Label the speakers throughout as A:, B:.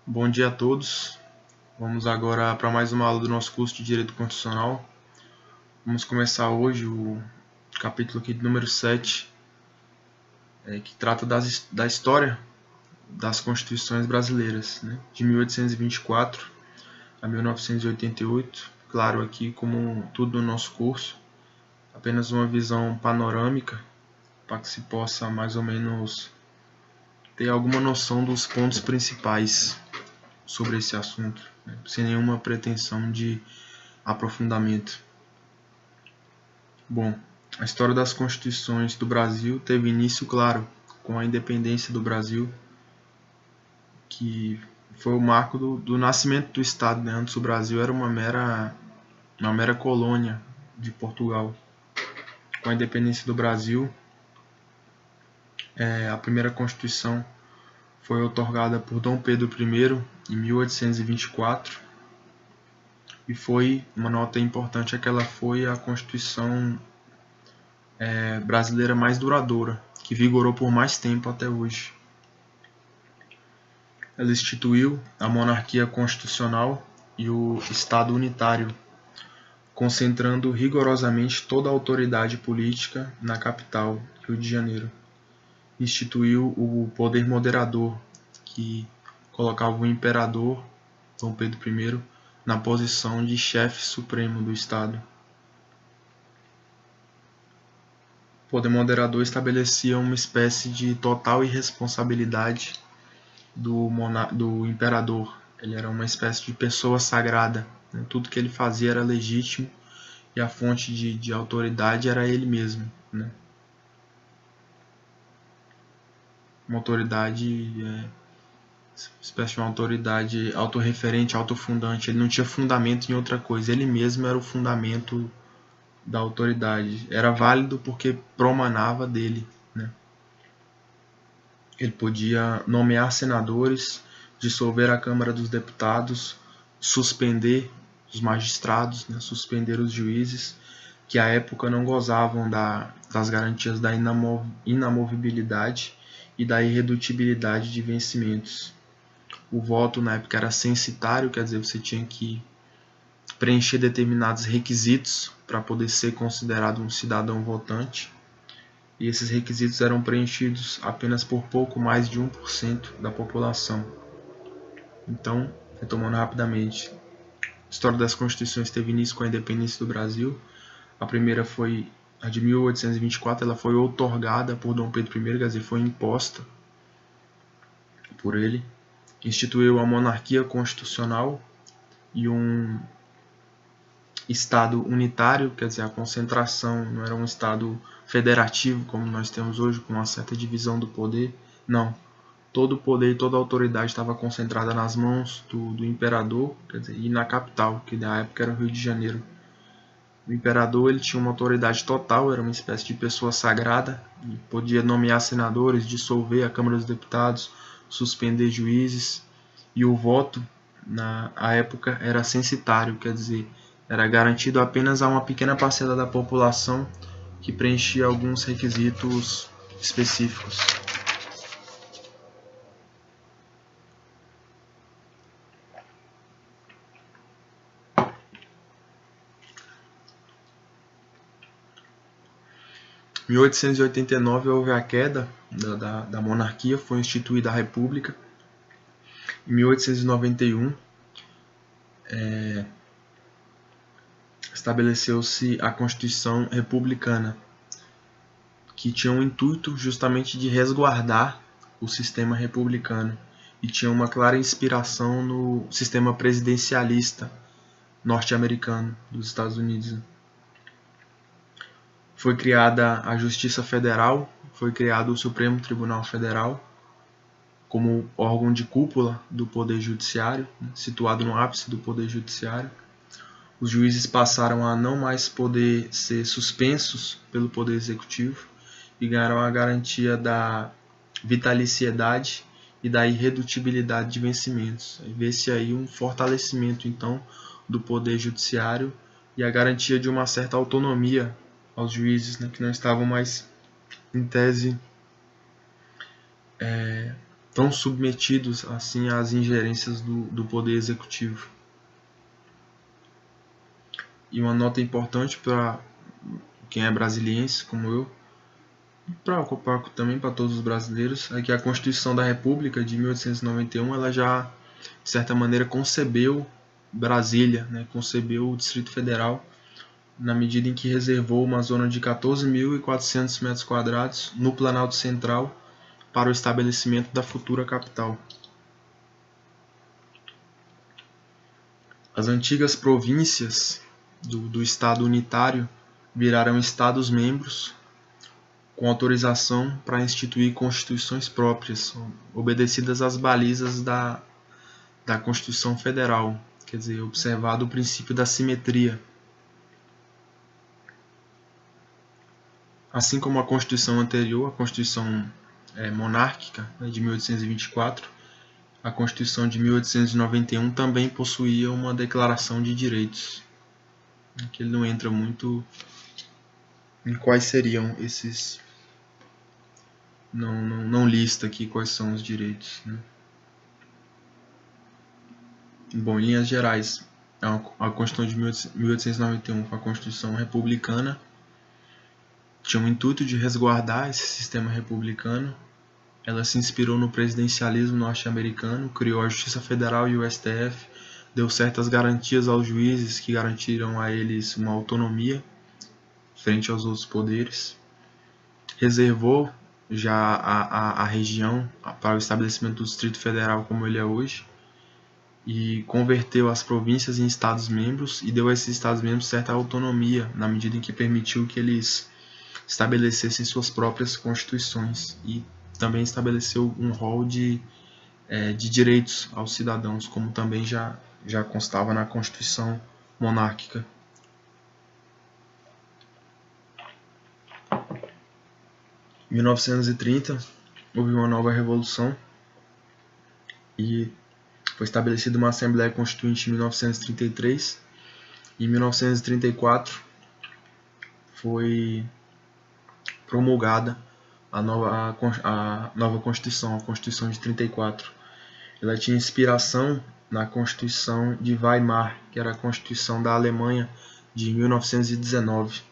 A: Bom dia a todos. Vamos agora para mais uma aula do nosso curso de Direito Constitucional. Vamos começar hoje o capítulo aqui de número 7, que trata da história das Constituições brasileiras, de 1824 a 1988. Claro, aqui, como tudo no nosso curso, apenas uma visão panorâmica para que se possa mais ou menos ter alguma noção dos pontos principais sobre esse assunto, sem nenhuma pretensão de aprofundamento. Bom, a história das constituições do Brasil teve início, claro, com a independência do Brasil, que foi o marco do nascimento do Estado. Antes o Brasil era uma mera colônia de Portugal. Com a independência do Brasil, a primeira Constituição foi outorgada por Dom Pedro I em 1824, e foi uma nota importante, que ela foi a Constituição brasileira mais duradoura, que vigorou por mais tempo até hoje. Ela instituiu a monarquia constitucional e o Estado unitário, concentrando rigorosamente toda a autoridade política na capital, Rio de Janeiro. Instituiu o poder moderador, que colocava o imperador, Dom Pedro I, na posição de chefe supremo do Estado. O poder moderador estabelecia uma espécie de total irresponsabilidade do imperador. Ele era uma espécie de pessoa sagrada. Tudo que ele fazia era legítimo e a fonte de autoridade era ele mesmo. Uma autoridade, espécie de uma autoridade autorreferente, autofundante. Ele não tinha fundamento em outra coisa. Ele mesmo era o fundamento da autoridade. Era válido porque promanava dele. Ele podia nomear senadores, dissolver a Câmara dos Deputados, suspender os magistrados, suspender os juízes, que à época não gozavam das garantias da inamovibilidade e da irredutibilidade de vencimentos. O voto na época era censitário, quer dizer, você tinha que preencher determinados requisitos para poder ser considerado um cidadão votante. E esses requisitos eram preenchidos apenas por pouco mais de 1% da população. Então, retomando rapidamente, a história das constituições teve início com a independência do Brasil. A primeira foi a de 1824, ela foi outorgada por Dom Pedro I, quer dizer, foi imposta por ele. Instituiu a monarquia constitucional e um Estado unitário, quer dizer, a concentração não era um Estado federativo como nós temos hoje, com uma certa divisão do poder. Não. Todo o poder e toda a autoridade estava concentrada nas mãos do imperador, quer dizer, e na capital, que na época era o Rio de Janeiro. O imperador, ele tinha uma autoridade total, era uma espécie de pessoa sagrada, e podia nomear senadores, dissolver a Câmara dos Deputados, suspender juízes, e o voto, na época, era censitário, quer dizer, era garantido apenas a uma pequena parcela da população que preenchia alguns requisitos específicos. Em 1889 houve a queda da monarquia, foi instituída a República. Em 1891 estabeleceu-se a Constituição Republicana, que tinha o intuito justamente de resguardar o sistema republicano e tinha uma clara inspiração no sistema presidencialista norte-americano dos Estados Unidos. Foi criada a Justiça Federal, foi criado o Supremo Tribunal Federal como órgão de cúpula do Poder Judiciário, situado no ápice do Poder Judiciário. Os juízes passaram a não mais poder ser suspensos pelo Poder Executivo e ganharam a garantia da vitaliciedade e da irredutibilidade de vencimentos. Vê-se aí um fortalecimento, então, do Poder Judiciário e a garantia de uma certa autonomia aos juízes, que não estavam mais, em tese, tão submetidos assim às ingerências do poder executivo. E uma nota importante para quem é brasiliense como eu, também para todos os brasileiros, é que a Constituição da República de 1891 ela já, de certa maneira, concebeu Brasília, né? Concebeu o Distrito Federal, na medida em que reservou uma zona de 14.400 metros quadrados no Planalto Central para o estabelecimento da futura capital. As antigas províncias do Estado unitário viraram Estados-membros com autorização para instituir constituições próprias, obedecidas às balizas da Constituição Federal, quer dizer, observado o princípio da simetria. Assim como a Constituição anterior, a Constituição monárquica, né, de 1824, a Constituição de 1891 também possuía uma declaração de direitos, que ele não entra muito em quais seriam esses, não lista aqui quais são os direitos, né? Bom, em linhas gerais, a Constituição de 1891 foi a Constituição republicana, tinha o intuito de resguardar esse sistema republicano. Ela se inspirou no presidencialismo norte-americano, criou a Justiça Federal e o STF, deu certas garantias aos juízes que garantiram a eles uma autonomia frente aos outros poderes, reservou já a região para o estabelecimento do Distrito Federal como ele é hoje, e converteu as províncias em Estados-membros e deu a esses Estados-membros certa autonomia, na medida em que permitiu que eles estabelecessem suas próprias constituições, e também estabeleceu um rol de direitos aos cidadãos, como também já constava na Constituição monárquica. Em 1930, houve uma nova revolução e foi estabelecida uma Assembleia Constituinte em 1933. Em 1934, foi promulgada a nova Constituição, a Constituição de 34. Ela tinha inspiração na Constituição de Weimar, que era a Constituição da Alemanha de 1919,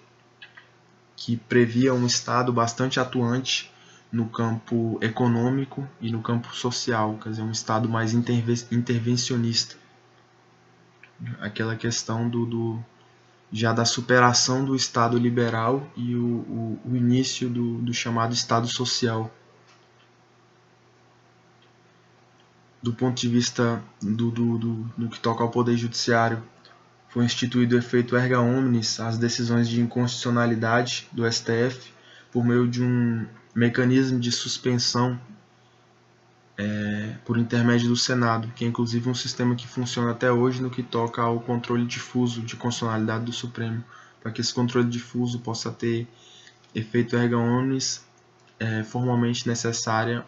A: que previa um Estado bastante atuante no campo econômico e no campo social, quer dizer, um Estado mais intervencionista. Aquela questão já da superação do Estado liberal e o início do chamado Estado social. Do ponto de vista do que toca ao Poder Judiciário, foi instituído o efeito erga omnes às decisões de inconstitucionalidade do STF por meio de um mecanismo de suspensão por intermédio do Senado, que é inclusive um sistema que funciona até hoje no que toca ao controle difuso de constitucionalidade do Supremo. Para que esse controle difuso possa ter efeito erga omnes, formalmente necessária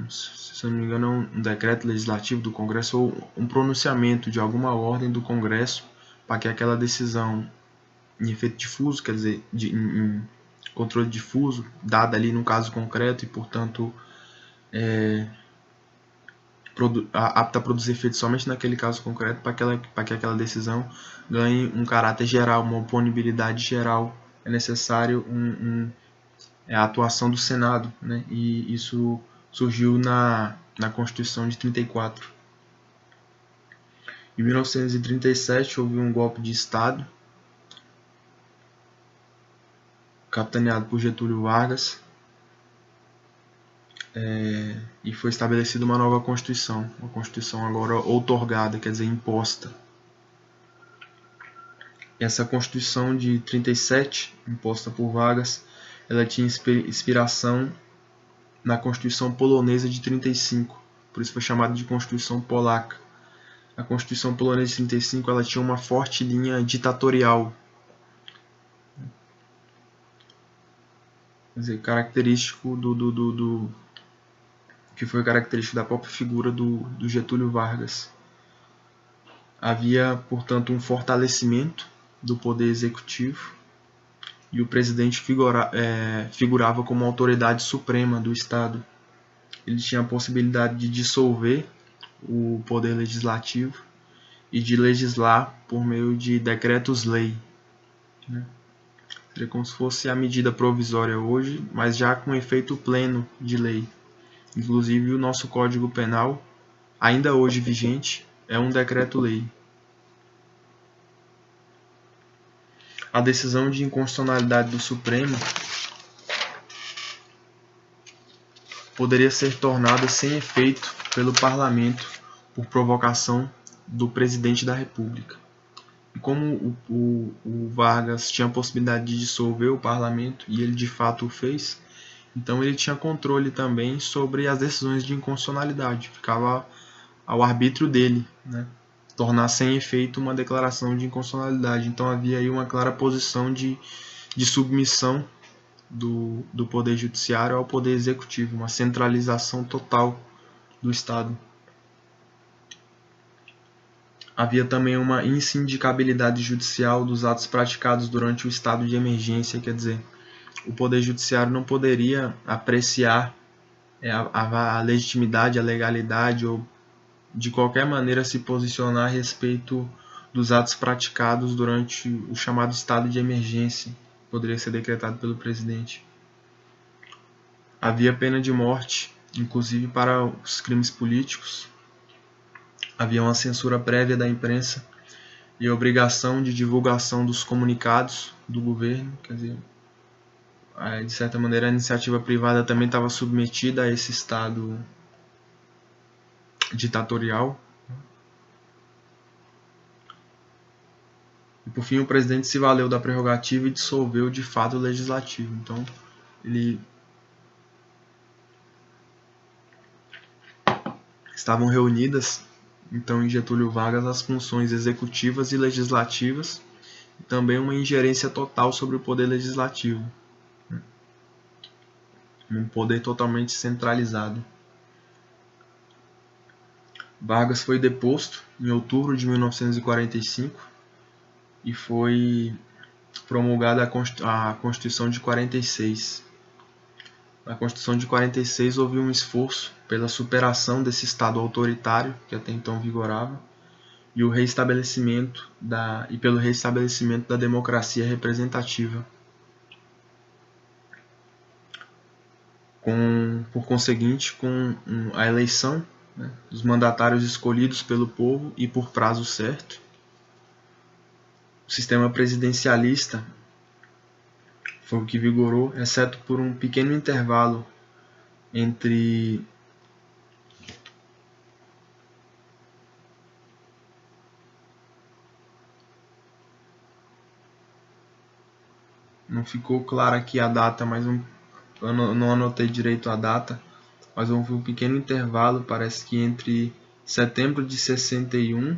A: se não me engano, um decreto legislativo do Congresso ou um pronunciamento de alguma ordem do Congresso para que aquela decisão em efeito difuso, quer dizer, em controle difuso, dada ali num caso concreto e, portanto, apta a produzir efeito somente naquele caso concreto, para que aquela decisão ganhe um caráter geral, uma oponibilidade geral. É necessário a atuação do Senado, né? E isso surgiu na Constituição de 34. Em 1937 houve um golpe de Estado, capitaneado por Getúlio Vargas, e foi estabelecida uma nova Constituição, uma Constituição agora outorgada, quer dizer, imposta. Essa Constituição de 37, imposta por Vargas, ela tinha inspiração na Constituição polonesa de 35, por isso foi chamada de Constituição Polaca. A Constituição polonesa de 35 ela tinha uma forte linha ditatorial, quer dizer, característico que foi característico da própria figura do Getúlio Vargas. Havia, portanto, um fortalecimento do poder executivo e o presidente figurava como autoridade suprema do Estado. Ele tinha a possibilidade de dissolver o poder legislativo e de legislar por meio de decretos-lei, né? Seria como se fosse a medida provisória hoje, mas já com efeito pleno de lei. Inclusive, o nosso Código Penal, ainda hoje vigente, é um decreto-lei. A decisão de inconstitucionalidade do Supremo poderia ser tornada sem efeito pelo Parlamento por provocação do Presidente da República. E como o Vargas tinha a possibilidade de dissolver o Parlamento, e ele de fato o fez, então ele tinha controle também sobre as decisões de inconstitucionalidade. Ficava ao arbítrio dele, né, tornar sem efeito uma declaração de inconstitucionalidade. Então havia aí uma clara posição de submissão do Poder Judiciário ao Poder Executivo, uma centralização total do Estado. Havia também uma insindicabilidade judicial dos atos praticados durante o estado de emergência, quer dizer, o Poder Judiciário não poderia apreciar a legitimidade, a legalidade ou de qualquer maneira se posicionar a respeito dos atos praticados durante o chamado estado de emergência, que poderia ser decretado pelo presidente. Havia pena de morte, inclusive para os crimes políticos. Havia uma censura prévia da imprensa e a obrigação de divulgação dos comunicados do governo, quer dizer, de certa maneira a iniciativa privada também estava submetida a esse estado ditatorial. E por fim o presidente se valeu da prerrogativa e dissolveu de fato o legislativo. Então ele estavam reunidas então em Getúlio Vargas as funções executivas e legislativas e também uma ingerência total sobre o poder legislativo, um poder totalmente centralizado. Vargas foi deposto em outubro de 1945 e foi promulgada a Constituição de 46. Na Constituição de 46 houve um esforço pela superação desse Estado autoritário que até então vigorava e o reestabelecimento pelo reestabelecimento da democracia representativa. Por conseguinte, com a eleição, né, dos mandatários escolhidos pelo povo e por prazo certo, o sistema presidencialista foi o que vigorou, exceto por um pequeno intervalo entre não ficou clara aqui a data, mas eu não anotei direito a data, mas houve um pequeno intervalo, parece que entre setembro de 61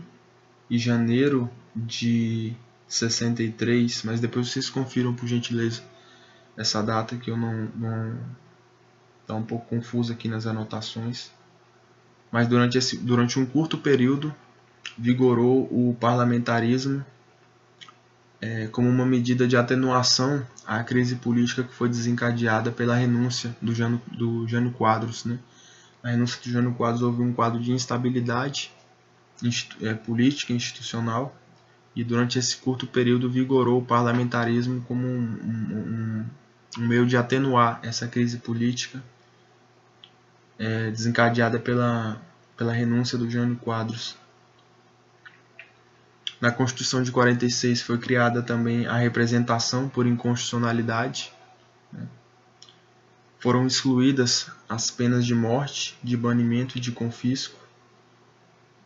A: e janeiro de 63, mas depois vocês confiram por gentileza essa data que eu não está um pouco confuso aqui nas anotações. Mas durante um curto período vigorou o parlamentarismo como uma medida de atenuação à crise política que foi desencadeada pela renúncia do Jânio Quadros, né? Na renúncia do Jânio Quadros houve um quadro de instabilidade política e institucional, e durante esse curto período vigorou o parlamentarismo como um meio de atenuar essa crise política desencadeada pela renúncia do Jânio Quadros. Na Constituição de 46 foi criada também a representação por inconstitucionalidade, né? Foram excluídas as penas de morte, de banimento e de confisco,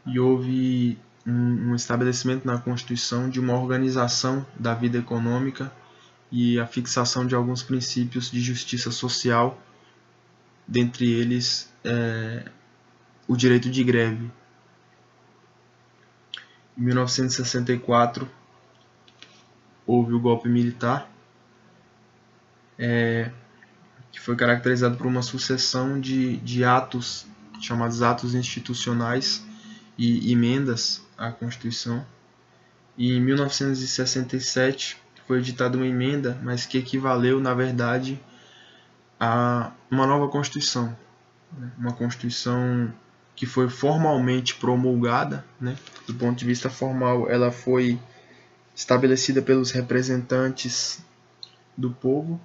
A: e houve um estabelecimento na Constituição de uma organização da vida econômica e a fixação de alguns princípios de justiça social, dentre eles o direito de greve. Em 1964 houve o golpe militar, que foi caracterizado por uma sucessão de atos, chamados atos institucionais e emendas à Constituição. E em 1967 foi editada uma emenda, mas que equivaleu, na verdade, a uma nova Constituição. Uma Constituição que foi formalmente promulgada, né? Do ponto de vista formal, ela foi estabelecida pelos representantes do povo,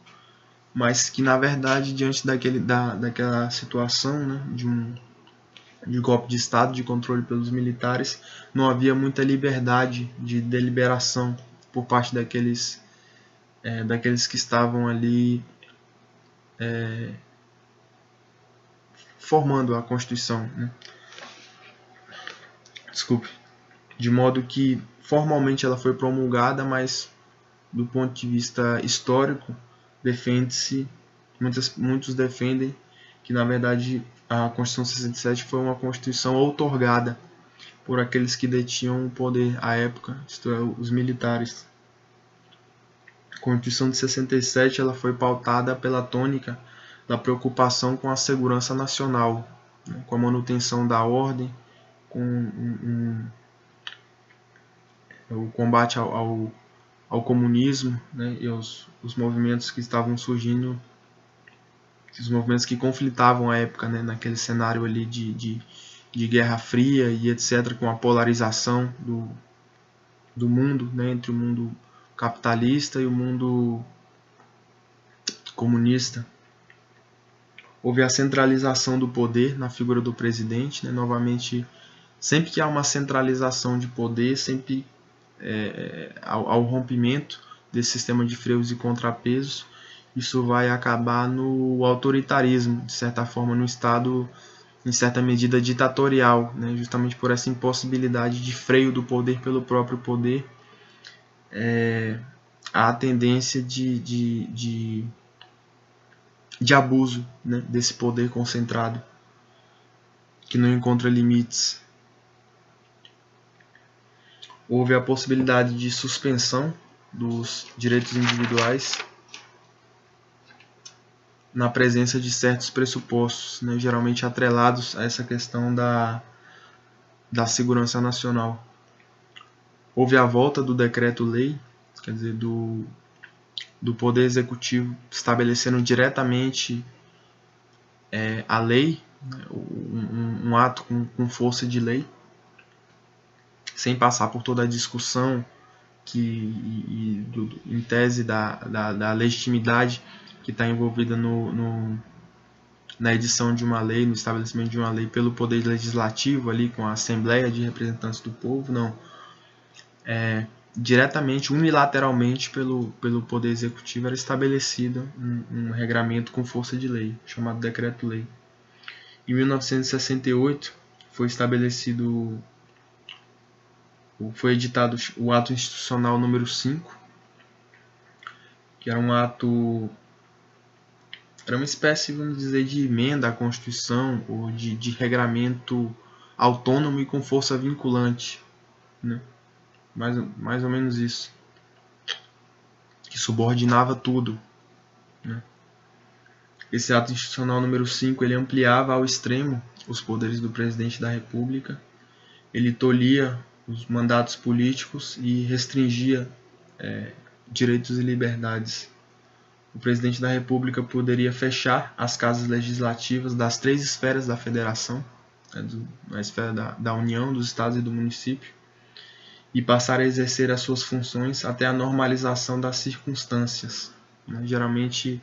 A: mas que, na verdade, diante daquela situação, né, de golpe de Estado, de controle pelos militares, não havia muita liberdade de deliberação por parte daqueles que estavam ali formando a Constituição, né? Desculpe. De modo que formalmente ela foi promulgada, mas do ponto de vista histórico, defende-se, muitos defendem que, na verdade, a Constituição 67 foi uma Constituição outorgada por aqueles que detinham o poder à época, isto é, os militares. A Constituição de 67 ela foi pautada pela tônica da preocupação com a segurança nacional, né, com a manutenção da ordem, com o combate ao comunismo, né, e os movimentos que estavam surgindo, os movimentos que conflitavam à época, né, naquele cenário ali de Guerra Fria e etc., com a polarização do mundo, né, entre o mundo capitalista e o mundo comunista. Houve a centralização do poder na figura do presidente, né, novamente, sempre que há uma centralização de poder, sempre ao rompimento desse sistema de freios e contrapesos, isso vai acabar no autoritarismo, de certa forma, no Estado, em certa medida, ditatorial, né? Justamente por essa impossibilidade de freio do poder pelo próprio poder, há a tendência de abuso, né, desse poder concentrado, que não encontra limites. Houve a possibilidade de suspensão dos direitos individuais na presença de certos pressupostos, né, geralmente atrelados a essa questão da segurança nacional. Houve a volta do decreto-lei, quer dizer, do Poder Executivo estabelecendo diretamente a lei, né, um ato com força de lei, sem passar por toda a discussão em tese da legitimidade que está envolvida na edição de uma lei, no estabelecimento de uma lei pelo Poder Legislativo, ali com a Assembleia de Representantes do Povo, não. Diretamente, unilateralmente, pelo Poder Executivo, era estabelecido um regramento com força de lei, chamado Decreto-Lei. Em 1968, foi editado o Ato Institucional número 5, que era um ato, era uma espécie, vamos dizer, de emenda à Constituição, ou de regramento autônomo e com força vinculante, né? Mais ou menos isso, que subordinava tudo, né? Esse Ato Institucional número 5, ele ampliava ao extremo os poderes do Presidente da República, ele tolhia os mandatos políticos e restringia direitos e liberdades. O Presidente da República poderia fechar as casas legislativas das 3 esferas da Federação, a esfera da União, dos Estados e do município, e passar a exercer as suas funções até a normalização das circunstâncias, né? Geralmente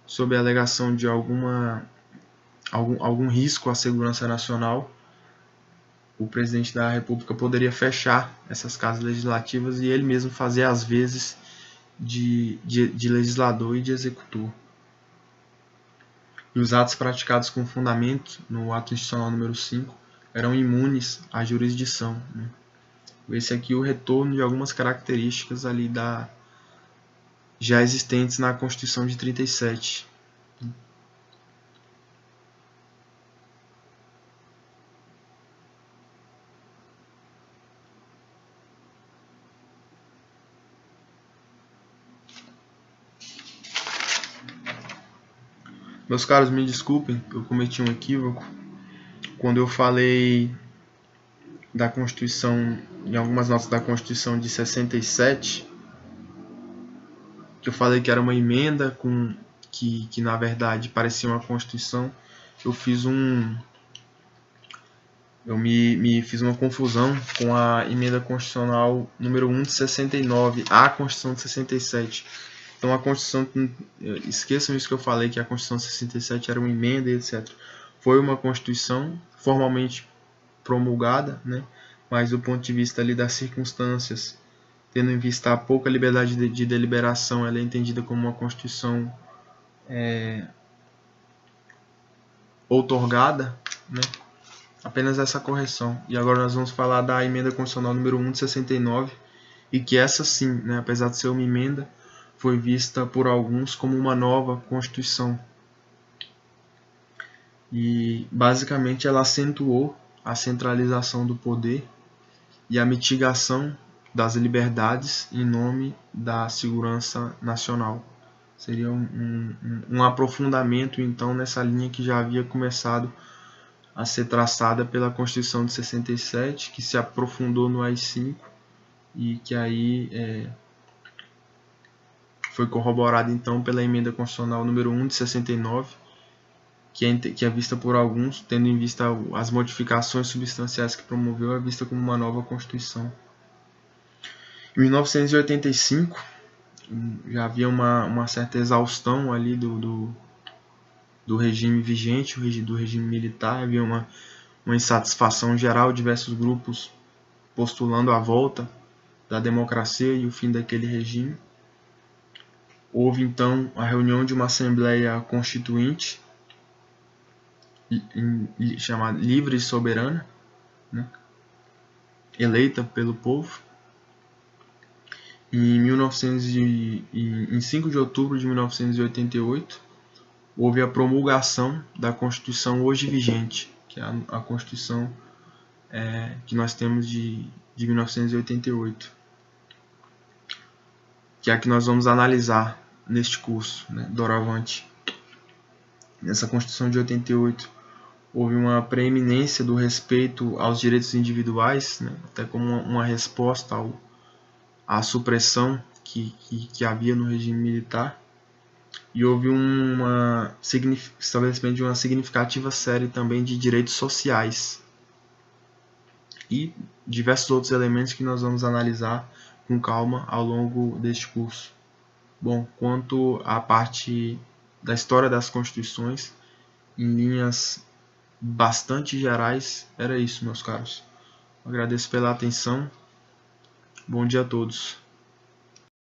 A: sob a alegação de algum risco à segurança nacional. O Presidente da República poderia fechar essas casas legislativas e ele mesmo fazer as vezes de legislador e de executor. E os atos praticados com fundamento no Ato Institucional número 5 eram imunes à jurisdição, né? Esse aqui é o retorno de algumas características ali já existentes na Constituição de 37. Meus caros, me desculpem, eu cometi um equívoco quando eu falei da Constituição, em algumas notas da Constituição de 67, eu falei que era uma emenda que na verdade parecia uma Constituição. Eu fiz me fiz uma confusão com a emenda constitucional número 1 de 69, a Constituição de 67. Então a Constituição, esqueçam isso que eu falei, que a Constituição de 67 era uma emenda e etc. Foi uma Constituição formalmente promulgada, né? Mas do ponto de vista ali das circunstâncias, tendo em vista a pouca liberdade de deliberação, ela é entendida como uma Constituição outorgada, né? Apenas essa correção. E agora nós vamos falar da emenda constitucional número 1 de 69, e que essa sim, né, apesar de ser uma emenda, foi vista por alguns como uma nova Constituição. E basicamente ela acentuou a centralização do poder e a mitigação das liberdades em nome da segurança nacional. Seria um aprofundamento então nessa linha que já havia começado a ser traçada pela Constituição de 67, que se aprofundou no AI-5 e que aí foi corroborada então pela emenda constitucional número 1 de 69, que é vista por alguns, tendo em vista as modificações substanciais que promoveu, é vista como uma nova Constituição. Em 1985, já havia uma certa exaustão ali do regime vigente, do regime militar, havia uma insatisfação geral, diversos grupos postulando a volta da democracia e o fim daquele regime. Houve então a reunião de uma Assembleia Constituinte, chamada Livre e Soberana, né, eleita pelo povo. Em 5 de outubro de 1988, houve a promulgação da Constituição hoje vigente, que é a Constituição que nós temos de 1988, que é a que nós vamos analisar neste curso, né, doravante. Nessa Constituição de 88, houve uma preeminência do respeito aos direitos individuais, né, até como uma resposta à supressão que havia no regime militar. E houve estabelecimento de uma significativa série também de direitos sociais e diversos outros elementos que nós vamos analisar com calma ao longo deste curso. Bom, quanto à parte da história das constituições, em linhas bastante gerais, era isso, meus caros. Agradeço pela atenção. Bom dia a todos.